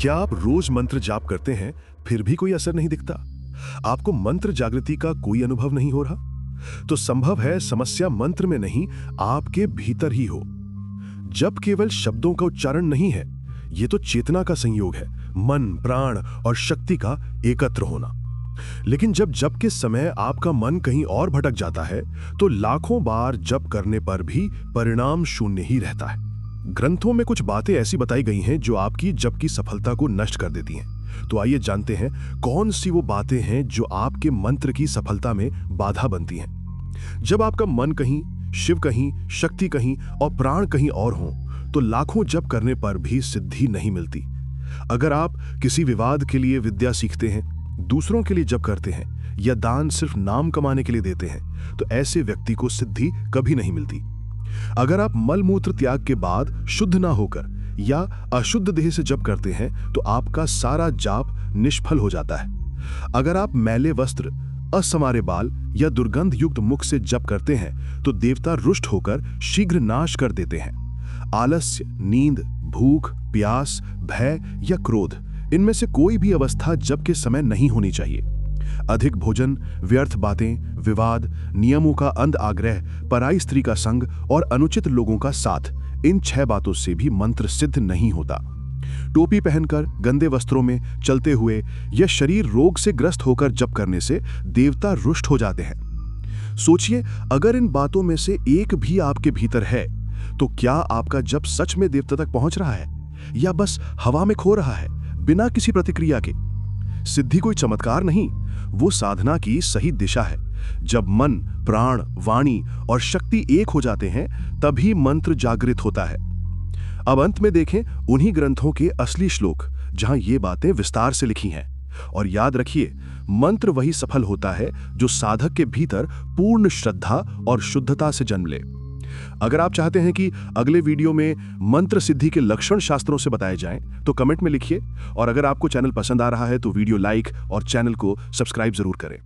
क्या आप रोज मंत्र जाप करते हैं फिर भी कोई असर नहीं दिखता? आपको मंत्र जागृति का कोई अनुभव नहीं हो रहा? तो संभव है समस्या मंत्र में नहीं, आपके भीतर ही हो। जब केवल शब्दों का उच्चारण नहीं है, यह तो चेतना का संयोग है, मन, प्राण और शक्ति का एकत्र होना। लेकिन जब जप के समय आपका मन कहीं और भटक जाता है, तो लाखों बार जप करने पर भी परिणाम शून्य ही रहता है। ग्रंथों में कुछ बातें ऐसी बताई गई हैं जो आपकी जप की सफलता को नष्ट कर देती हैं। तो आइए जानते हैं कौन सी वो बातें हैं जो आपके मंत्र की सफलता में बाधा बनती हैं। जब आपका मन कहीं, शिव कहीं, शक्ति कहीं और प्राण कहीं और हो, तो लाखों जप करने पर भी सिद्धि नहीं मिलती। अगर आप किसी विवाद के लिए विद्या सीखते हैं, दूसरों के लिए जप करते हैं या दान सिर्फ नाम कमाने के लिए देते हैं, तो ऐसे व्यक्ति को सिद्धि कभी नहीं मिलती। अगर आप मल मूत्र त्याग के बाद शुद्ध ना होकर या अशुद्ध देह से जप करते हैं, तो आपका सारा जाप निष्फल हो जाता है। अगर आप मैले वस्त्र, असंवारे बाल या दुर्गंध युक्त मुख से जप करते हैं, तो देवता रुष्ट होकर शीघ्र नाश कर देते हैं। आलस्य, नींद, भूख, प्यास, भय या क्रोध, इनमें से कोई भी अवस्था जप के समय नहीं होनी चाहिए। अधिक भोजन, व्यर्थ बातें, विवाद, नियमों का अंध आग्रह, पराई स्त्री का संग और अनुचित लोगों का साथ, इन 6 बातों से भी मंत्र सिद्ध नहीं होता। टोपी पहनकर, गंदे वस्त्रों में चलते हुए या शरीर रोग से ग्रस्त होकर जप करने से देवता रुष्ट हो जाते हैं। सोचिए, अगर इन बातों में से एक भी आपके भीतर है, तो क्या आपका जप सच में देवता तक पहुंच रहा है या बस हवा में खो रहा है बिना किसी प्रतिक्रिया के? सिद्धि कोई चमत्कार नहीं, वो साधना की सही दिशा है। जब मन, प्राण, वाणी और शक्ति एक हो जाते हैं, तभी मंत्र जागृत होता है। अब अंत में देखें उन्हीं ग्रंथों के असली श्लोक जहां ये बातें विस्तार से लिखी हैं। और याद रखिए, मंत्र वही सफल होता है जो साधक के भीतर पूर्ण श्रद्धा और शुद्धता से जन्म ले। अगर आप चाहते हैं कि अगले वीडियो में मंत्र सिद्धि के लक्षण शास्त्रों से बताए जाएं, तो कमेंट में लिखिए। और अगर आपको चैनल पसंद आ रहा है तो वीडियो लाइक और चैनल को सब्सक्राइब जरूर करें।